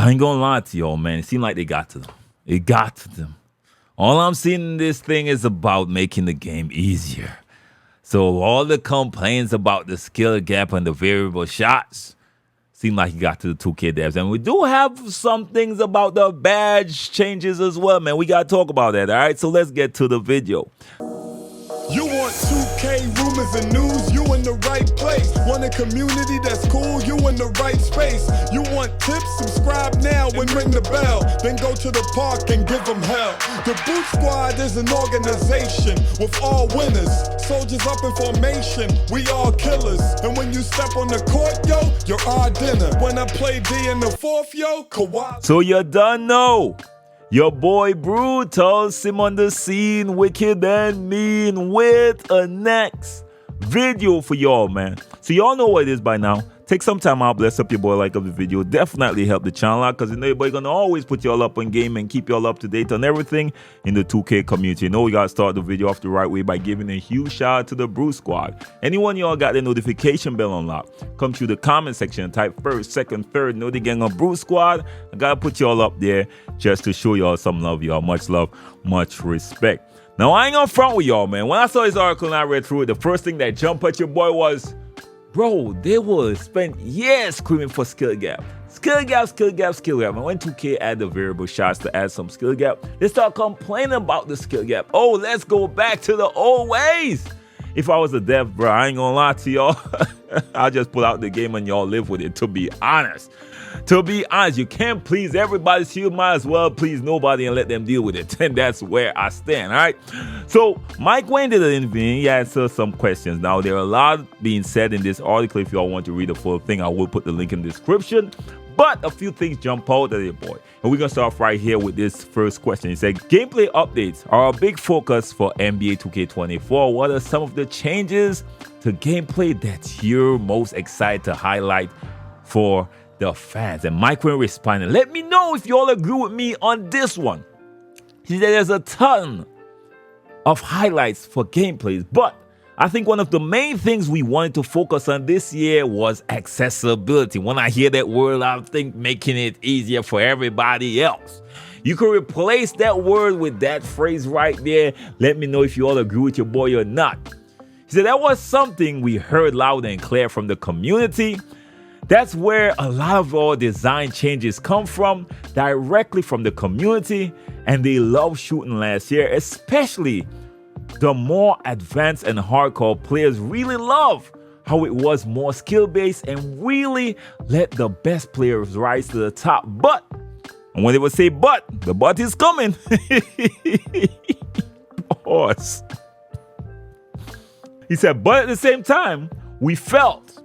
I ain't gonna lie to y'all, man. It seemed like they got to them. It got to them. All I'm seeing in this thing is about making the game easier. So all the complaints about the skill gap and the variable shots seem like he got to the 2K devs. And we do have some things about the badge changes as well, man. We got to talk about that, all right? So let's get to the video. You want 2K rumors and news, you in the right place. Want a community that's cool, you in the right space. You want tips, subscribe now and ring the bell. Then go to the park and give them hell. The Boot Squad is an organization with all winners. Soldiers up in formation, we all killers. And when you step on the court, yo, you're our dinner. When I play D in the fourth, yo, Kawhi. So you done know. Your boy Brutal, him on the scene, wicked and mean, with a next video for y'all, man. So y'all know what it is by now. Take some time out, bless up your boy, like up the video. Definitely help the channel out, because you know everybody gonna always put y'all up on game and keep y'all up to date on everything in the 2K community. You know we gotta start the video off the right way by giving a huge shout out to the Brew Squad. Anyone y'all got the notification bell unlocked, come through the comment section and type first, second, third, know the gang on Brew Squad. I gotta put y'all up there just to show y'all some love, y'all. Much love, much respect. Now I ain't gonna front with y'all, man. When I saw this article and I read through it, the first thing that jumped at your boy was, bro, they will spend years screaming for skill gap. Skill gap, skill gap, skill gap. And when 2K add the variable shots to add some skill gap, they start complaining about the skill gap. Oh, let's go back to the old ways. If I was a dev, bro, I ain't gonna lie to y'all. I'll just pull out the game and y'all live with it, to be honest. To be honest, you can't please everybody, so you might as well please nobody and let them deal with it. And that's where I stand, all right? So Mike Wayne did an interview. He answered some questions. Now, there are a lot being said in this article. If y'all want to read the full thing, I will put the link in the description. But a few things jump out at your boy. And we're going to start off right here with this first question. He said, gameplay updates are a big focus for NBA 2K24. What are some of the changes to gameplay that you're most excited to highlight for the fans? And Mike Wayne responded, let me know if you all agree with me on this one. He said there's a ton of highlights for gameplays, but I think one of the main things we wanted to focus on this year was accessibility. When I hear that word, I think making it easier for everybody else. You can replace that word with that phrase right there. Let me know if you all agree with your boy or not. He said that was something we heard loud and clear from the community. That's where a lot of our design changes come from, directly from the community, and they love shooting last year, especially the more advanced and hardcore players really love how it was more skill-based and really let the best players rise to the top. But, and when they would say but, the but is coming. Pause. He said, but at the same time, we felt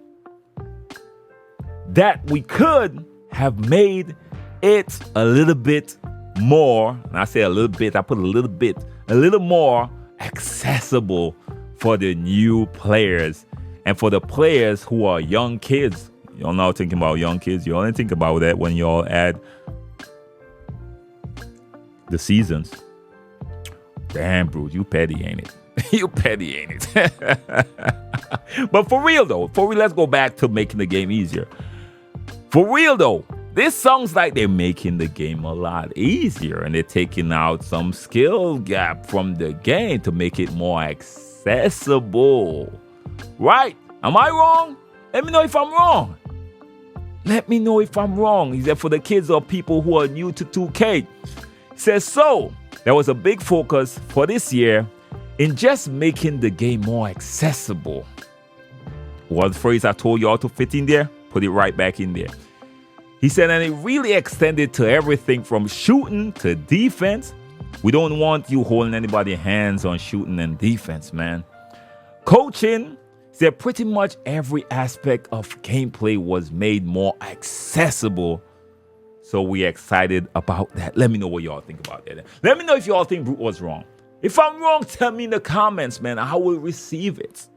that we could have made it a little bit more, and I say a little bit, I put a little more accessible for the new players and for the players who are young kids. Y'all now thinking about young kids. You only think about that when y'all add the seasons. Damn, bro, you petty, ain't it? You petty, ain't it? But for real though, let's go back to making the game easier. For real though, this sounds like they're making the game a lot easier and they're taking out some skill gap from the game to make it more accessible. Right? Am I wrong? Let me know if I'm wrong. Let me know if I'm wrong. He said for the kids or people who are new to 2K. He says so. There was a big focus for this year in just making the game more accessible. What phrase I told y'all to fit in there? Put it right back in there. He said, and it really extended to everything from shooting to defense. We don't want you holding anybody's hands on shooting and defense, man. Coaching, said pretty much every aspect of gameplay was made more accessible. So we're excited about that. Let me know what y'all think about that. Let me know if y'all think Brute was wrong. If I'm wrong, tell me in the comments, man. I will receive it.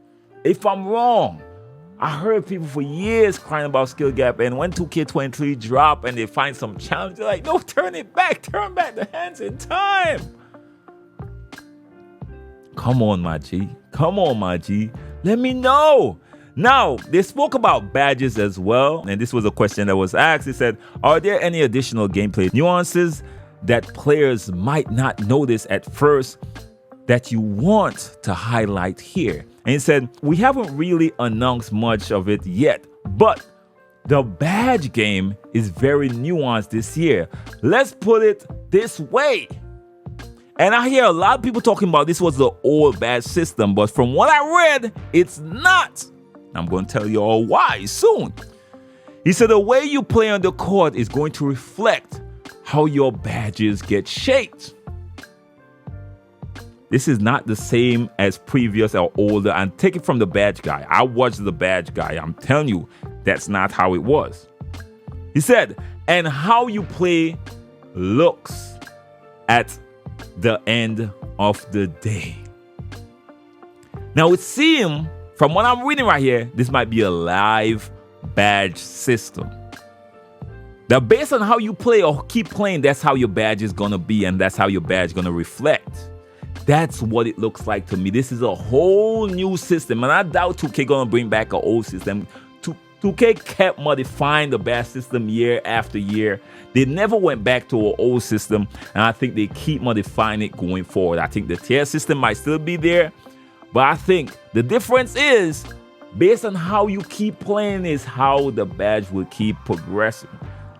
If I'm wrong, I heard people for years crying about skill gap, and when 2K23 drop and they find some challenge, they're like, no, turn it back. Turn back the hands in time. Come on, my G. Come on, my G. Let me know. Now, they spoke about badges as well, and this was a question that was asked. It said, are there any additional gameplay nuances that players might not notice at first that you want to highlight here? And he said, we haven't really announced much of it yet, but the badge game is very nuanced this year. Let's put it this way. And I hear a lot of people talking about this was the old badge system, but from what I read, it's not. I'm going to tell you all why soon. He said the way you play on the court is going to reflect how your badges get shaped. This is not the same as previous or older. And take it from the badge guy. I watched the badge guy. I'm telling you, that's not how it was. He said, and how you play looks at the end of the day. Now it seems, from what I'm reading right here, this might be a live badge system. Now based on how you play or keep playing, that's how your badge is going to be, and that's how your badge is going to reflect. That's what it looks like to me. This is a whole new system, and I doubt 2K going to bring back an old system. 2K kept modifying the badge system year after year. They never went back to an old system, and I think they keep modifying it going forward. I think the tier system might still be there, but I think the difference is, based on how you keep playing, is how the badge will keep progressing.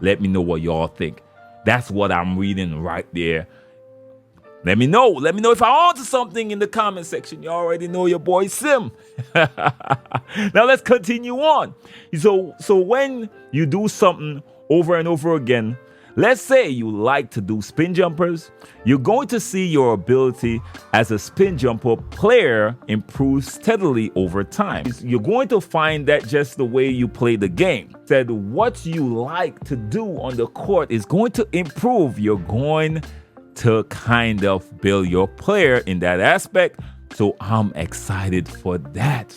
Let me know what y'all think. That's what I'm reading right there. Let me know. Let me know if I'm onto something in the comment section. You already know your boy Sim. Now let's continue on. So when you do something over and over again, let's say you like to do spin jumpers, you're going to see your ability as a spin jumper player improve steadily over time. You're going to find that just the way you play the game. Said what you like to do on the court is going to improve. You're going to kind of build your player in that aspect. So I'm excited for that.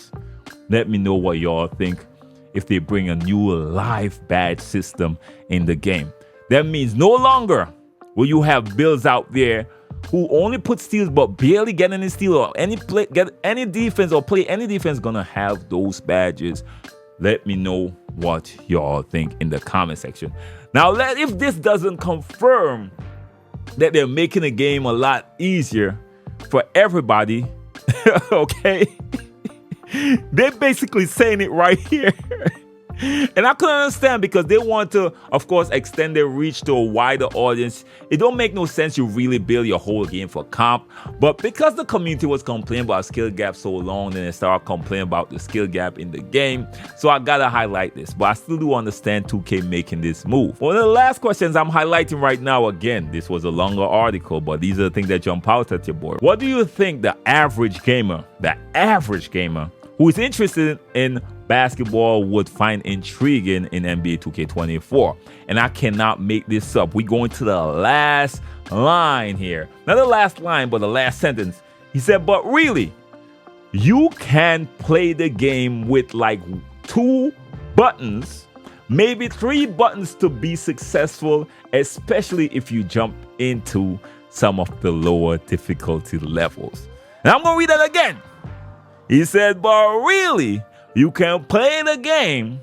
Let me know what y'all think if they bring a new live badge system in the game. That means no longer will you have builds out there who only put steals but barely get any steal or get any defense or play any defense gonna have those badges. Let me know what y'all think in the comment section. Now, if this doesn't confirm that they're making the game a lot easier for everybody, okay? They're basically saying it right here. And I couldn't understand because they want to, of course, extend their reach to a wider audience. It don't make no sense you really build your whole game for comp. But because the community was complaining about skill gap so long, then they started complaining about the skill gap in the game. So I gotta highlight this. But I still do understand 2K making this move. One of the last questions I'm highlighting right now, again, this was a longer article, but these are the things that jump out at your board. What do you think the average gamer who is interested in basketball would find intriguing in NBA 2K24? And I cannot make this up. We're going to the last line here. Not the last line, but the last sentence. He said, but really, you can play the game with like 2 buttons, maybe 3 buttons to be successful, especially if you jump into some of the lower difficulty levels. And I'm going to read that again. He said, but really, you can play the game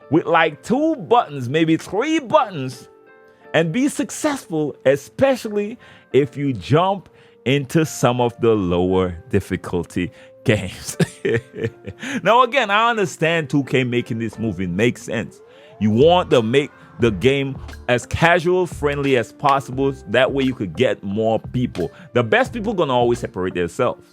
with like 2 buttons, maybe 3 buttons, and be successful, especially if you jump into some of the lower difficulty games. Now, again, I understand 2K making this move. It makes sense. You want to make the game as casual friendly as possible. That way you could get more people. The best people are going to always separate themselves.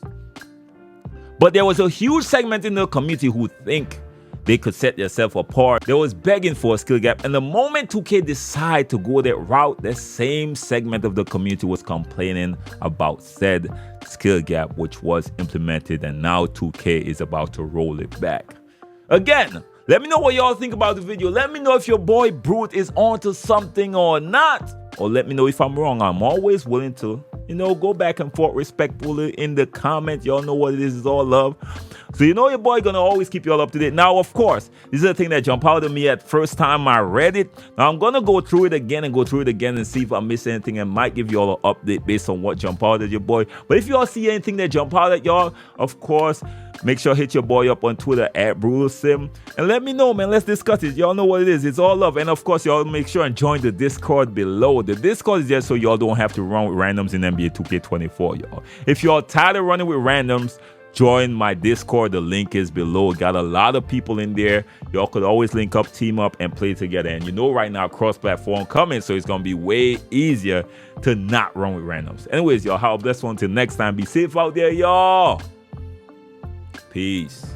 But there was a huge segment in the community who think they could set themselves apart. They was begging for a skill gap. And the moment 2K decided to go that route, the same segment of the community was complaining about said skill gap, which was implemented. And now 2K is about to roll it back. Again, let me know what y'all think about the video. Let me know if your boy Brute is onto something or not. Or let me know if I'm wrong. I'm always willing to, go back and forth respectfully in the comments. Y'all know what it is. It's all love. So your boy gonna always keep y'all up to date. Now, of course, this is a thing that jumped out at me at first time I read it. Now, I'm gonna go through it again and see if I miss anything and might give y'all an update based on what jumped out at your boy. But if y'all see anything that jump out at y'all, of course, Make sure hit your boy up on Twitter at BrutalSim and let me know, man. Let's discuss it. Y'all know what it is. It's all love. And of course, y'all make sure and join the Discord below. The Discord is just so y'all don't have to run with randoms in NBA 2K24, y'all. If y'all tired of running with randoms, join my Discord. The link is below. Got a lot of people in there. Y'all could always link up, team up, and play together. And you know right now, cross-platform coming, so it's going to be way easier to not run with randoms. Anyways, y'all, have a blessed one. Till next time. Be safe out there, y'all. Peace.